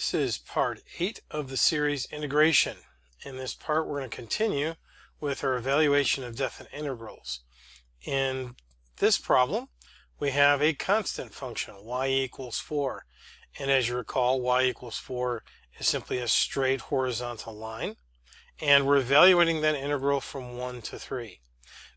This is part 8 of the series Integration. In this part we're going to continue with our evaluation of definite integrals. In this problem we have a constant function, y equals 4. And as you recall, y equals 4 is simply a straight horizontal line. And we're evaluating that integral from 1 to 3.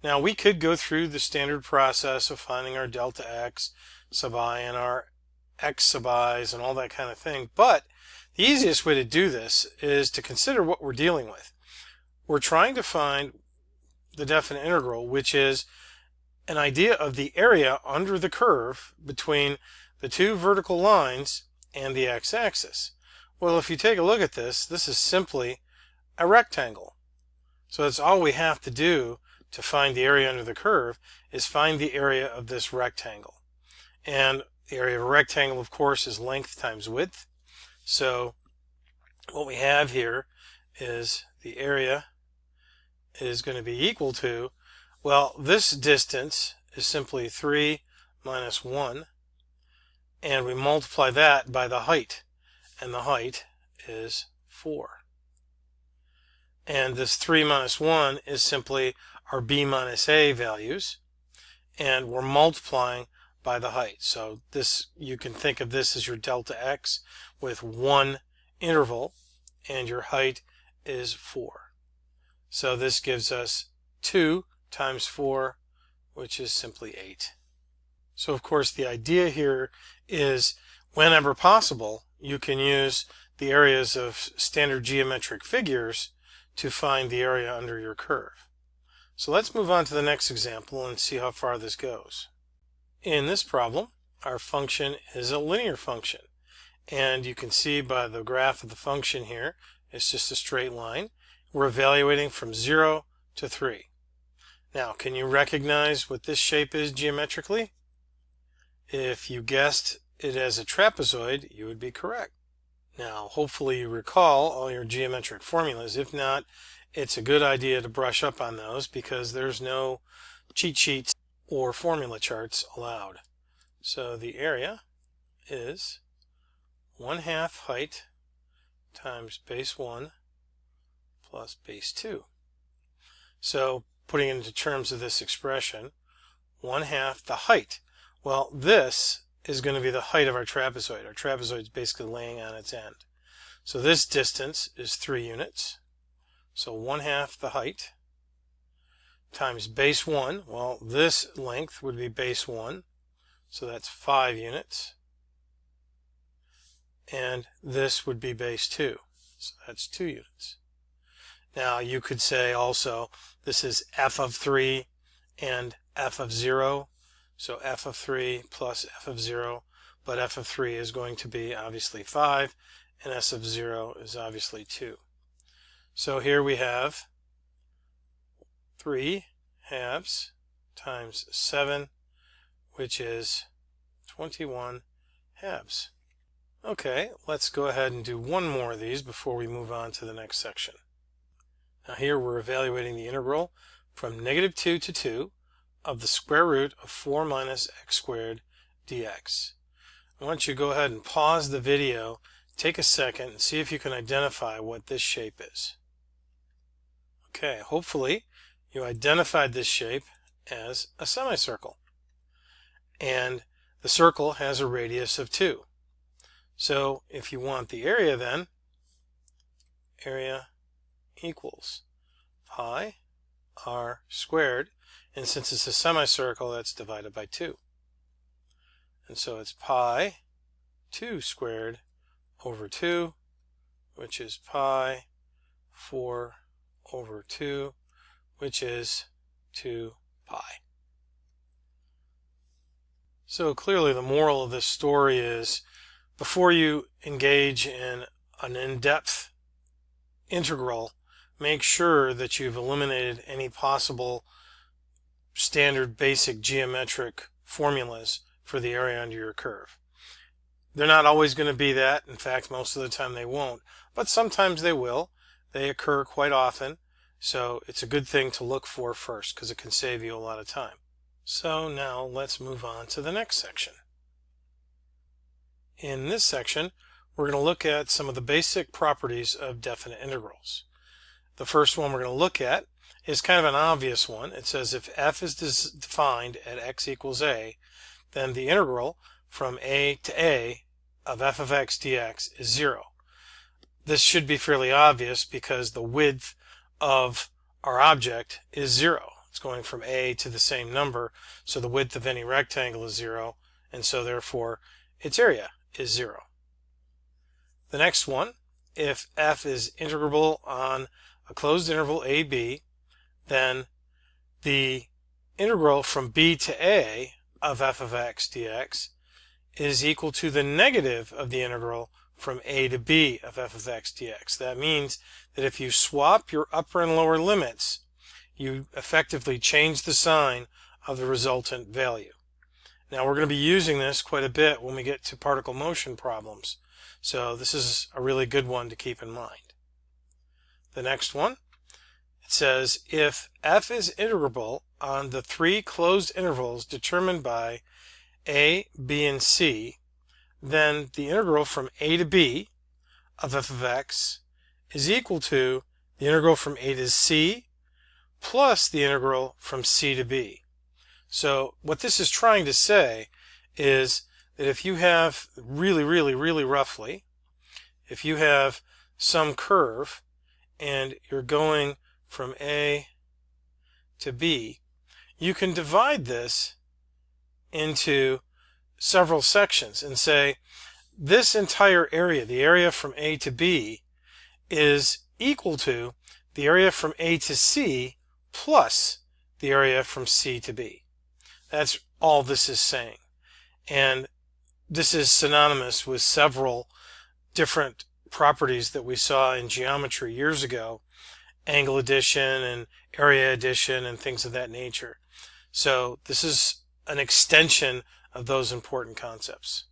Now we could go through the standard process of finding our delta x sub I and our x sub i's and all that kind of thing, but the easiest way to do this is to consider what we're dealing with. We're trying to find the definite integral, which is an idea of the area under the curve between the two vertical lines and the x-axis. Well, if you take a look at this, this is simply a rectangle. So that's all we have to do to find the area under the curve is find the area of this rectangle. And the area of a rectangle, of course, is length times width. So what we have here is the area is going to be equal to, well, this distance is simply 3 minus 1, and we multiply that by the height, and the height is 4. And this 3 minus 1 is simply our b minus a values, and we're multiplying by the height. So this, you can think of this as your delta x with one interval, and your height is 4. So this gives us 2 times 4, which is simply 8. So of course the idea here is whenever possible you can use the areas of standard geometric figures to find the area under your curve. So let's move on to the next example and see how far this goes. In this problem, our function is a linear function, and you can see by the graph of the function here, it's just a straight line. We're evaluating from 0 to 3. Now, can you recognize what this shape is geometrically? If you guessed it as a trapezoid, you would be correct. Now, hopefully you recall all your geometric formulas. If not, it's a good idea to brush up on those because there's no cheat sheets or formula charts allowed. So the area is 1/2 height times base 1 plus base 2. So putting it into terms of this expression, 1/2 the height. Well, this is going to be the height of our trapezoid. Our trapezoid is basically laying on its end. So this distance is 3 units. So 1/2 the height times base 1. Well, this length would be base 1. So that's 5 units. And this would be base 2. So that's 2 units. Now you could say also this is f of 3 and f of 0. So f of 3 plus f of 0, but f of 3 is going to be obviously 5, and s of 0 is obviously 2. So here we have 3 halves times 7, which is 21 halves. Okay, let's go ahead and do one more of these before we move on to the next section. Now here we're evaluating the integral from -2 to 2 of the square root of 4 minus x squared dx. I want you to go ahead and pause the video, take a second, and see if you can identify what this shape is. Okay, hopefully you identified this shape as a semicircle. And the circle has a radius of 2. So if you want the area then, area equals pi r squared, and since it's a semicircle, that's divided by 2. And so it's pi 2 squared over 2, which is pi 4 over 2, which is 2 pi. So clearly the moral of this story is before you engage in an in-depth integral, make sure that you've eliminated any possible standard basic geometric formulas for the area under your curve. They're not always going to be that. In fact, most of the time they won't, but sometimes they will. They occur quite often, so it's a good thing to look for first because it can save you a lot of time. So now let's move on to the next section. In this section, we're going to look at some of the basic properties of definite integrals. The first one we're going to look at is kind of an obvious one. It says if f is defined at x equals a, then the integral from a to a of f of x dx is 0. This should be fairly obvious because the width of our object is 0. It's going from a to the same number, so the width of any rectangle is 0, and so therefore its area is 0. The next one, if f is integrable on a closed interval ab, then the integral from b to a of f of x dx is equal to the negative of the integral from a to b of f of x dx. That means that if you swap your upper and lower limits, you effectively change the sign of the resultant value. Now we're going to be using this quite a bit when we get to particle motion problems, so this is a really good one to keep in mind. The next one, it says if f is integrable on the three closed intervals determined by a, b, and c, then the integral from a to b of f of x is equal to the integral from a to c plus the integral from c to b. So what this is trying to say is that if you have really roughly, if you have some curve and you're going from a to b, you can divide this into several sections and say this entire area, the area from a to b, is equal to the area from a to c plus the area from c to b. That's all this is saying. And this is synonymous with several different properties that we saw in geometry years ago, angle addition and area addition and things of that nature. So this is an extension of those important concepts.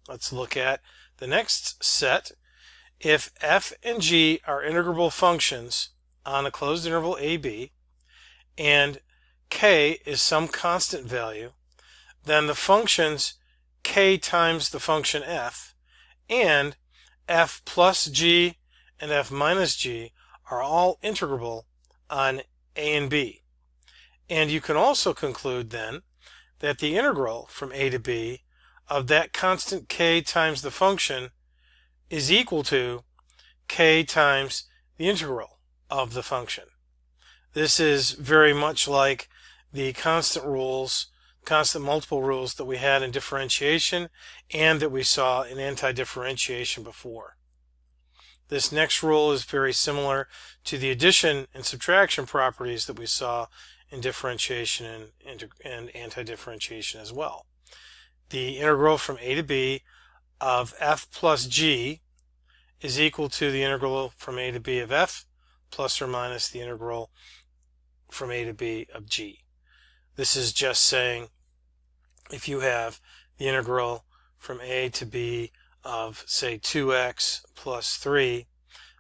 Let's look at the next set. If f and g are integrable functions on a closed interval ab and k is some constant value, then the functions k times the function f and f plus g and f minus g are all integrable on a and b. And you can also conclude then that the integral from a to b of that constant k times the function is equal to k times the integral of the function. This is very much like the constant multiple rules that we had in differentiation and that we saw in anti-differentiation before. This next rule is very similar to the addition and subtraction properties that we saw in differentiation and anti-differentiation as well. The integral from a to b of f plus g is equal to the integral from a to b of f plus or minus the integral from a to b of g. This is just saying if you have the integral from a to b of, say, 2x plus 3,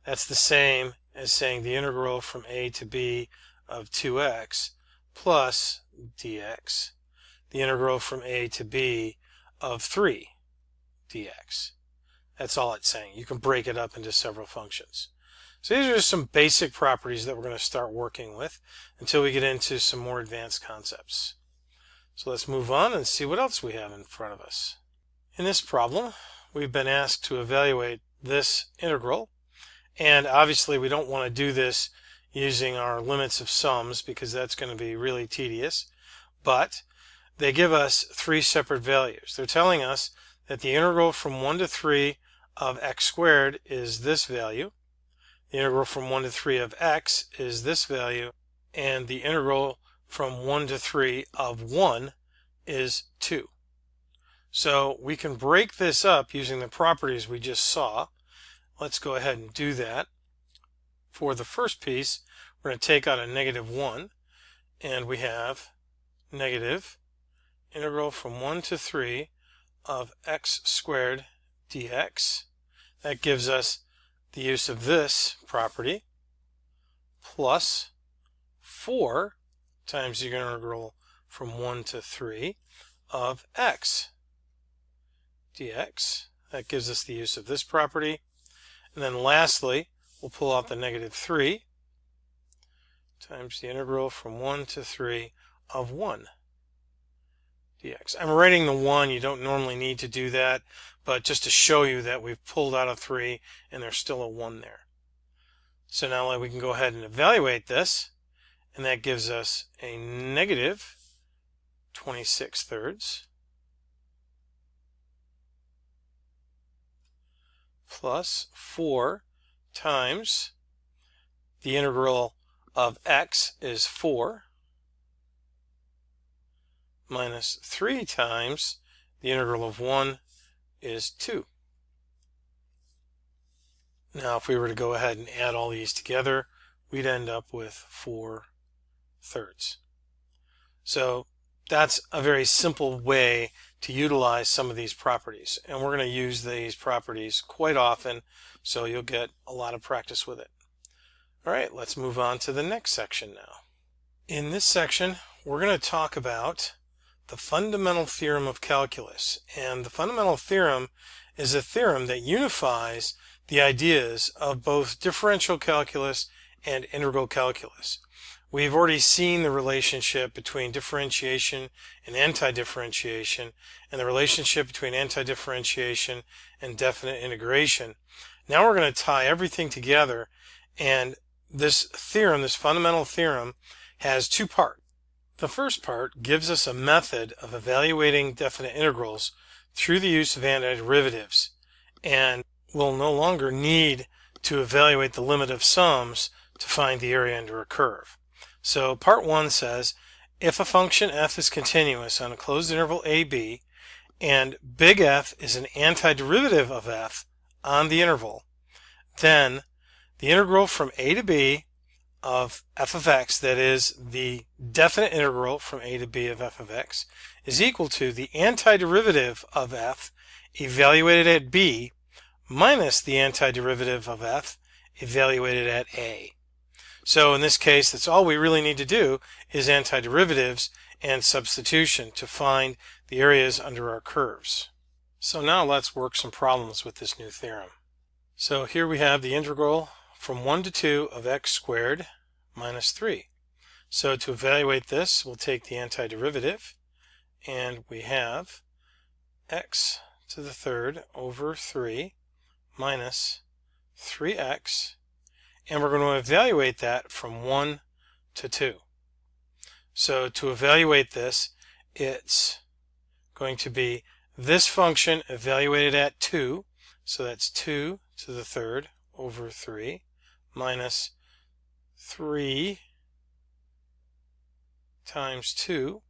that's the same as saying the integral from a to b of 2x plus dx, the integral from a to b of 3 dx. That's all it's saying. You can break it up into several functions. So these are just some basic properties that we're going to start working with until we get into some more advanced concepts. So let's move on and see what else we have in front of us. In this problem, we've been asked to evaluate this integral, and obviously we don't want to do this using our limits of sums because that's going to be really tedious, but they give us three separate values. They're telling us that the integral from 1 to 3 of x squared is this value, the integral from 1 to 3 of x is this value, and the integral from 1 to 3 of 1 is 2. So we can break this up using the properties we just saw. Let's go ahead and do that. For the first piece, we're going to take out a -1, and we have negative integral from 1 to 3 of x squared dx. That gives us the use of this property, plus 4 times the integral from 1 to 3 of x dx. That gives us the use of this property. And then lastly, we'll pull out the negative 3 times the integral from 1 to 3 of 1 dx. I'm writing the 1. You don't normally need to do that, but just to show you that we've pulled out a 3 and there's still a 1 there. So now we can go ahead and evaluate this, and that gives us a negative 26 thirds plus 4 times the integral of x is 4 minus 3 times the integral of 1 is 2. Now if we were to go ahead and add all these together, we'd end up with 4 thirds. So that's a very simple way to utilize some of these properties, and we're going to use these properties quite often, so you'll get a lot of practice with it. Alright, let's move on to the next section now. In this section, we're going to talk about the fundamental theorem of calculus. And the fundamental theorem is a theorem that unifies the ideas of both differential calculus and integral calculus. We've already seen the relationship between differentiation and antidifferentiation, and the relationship between antidifferentiation and definite integration. Now we're going to tie everything together, and this theorem, this fundamental theorem, has two parts. The first part gives us a method of evaluating definite integrals through the use of antiderivatives, and we'll no longer need to evaluate the limit of sums to find the area under a curve. So part 1 says, if a function f is continuous on a closed interval ab, and big F is an antiderivative of f on the interval, then the integral from a to b of f of x, that is the definite integral from a to b of f of x, is equal to the antiderivative of f evaluated at b minus the antiderivative of f evaluated at a. So in this case, that's all we really need to do is antiderivatives and substitution to find the areas under our curves. So now let's work some problems with this new theorem. So here we have the integral from 1 to 2 of x squared minus 3. So to evaluate this, we'll take the antiderivative, and we have x to the third over 3 minus 3x, and we're going to evaluate that from 1 to 2. So to evaluate this, it's going to be this function evaluated at 2, so that's 2 to the third over 3 minus 3 times 2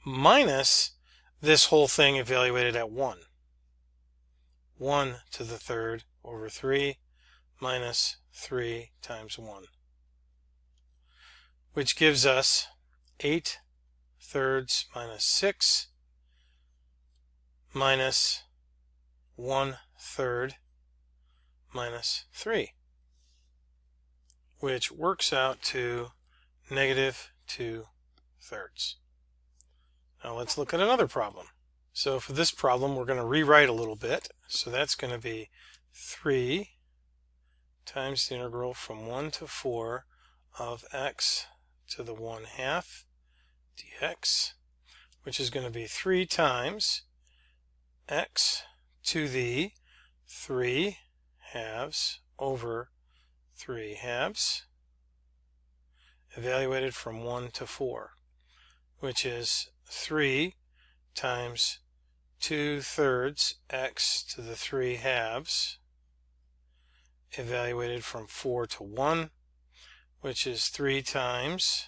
minus this whole thing evaluated at 1. 1 to the third over 3 minus 3 times 1, which gives us 8 thirds minus 6 minus 1 third minus 3, which works out to negative 2 thirds. Now let's look at another problem. So for this problem, we're going to rewrite a little bit. So that's going to be 3 times the integral from 1 to 4 of x to the 1/2 dx, which is going to be 3 times x to the 3 halves over 3 halves, evaluated from 1 to 4, which is 3 times 2 thirds x to the 3 halves, evaluated from 4 to 1, which is 3 times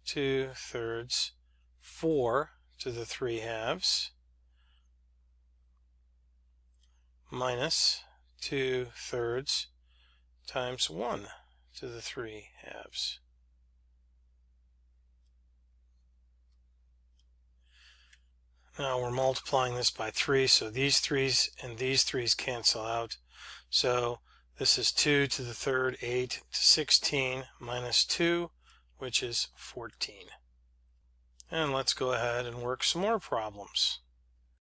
2 thirds 4 to the 3 halves, minus 2 thirds times 1 to the 3 halves. Now we're multiplying this by 3, so these 3's and these 3's cancel out. So this is 2 to the third, 8 to 16, minus 2, which is 14. And let's go ahead and work some more problems.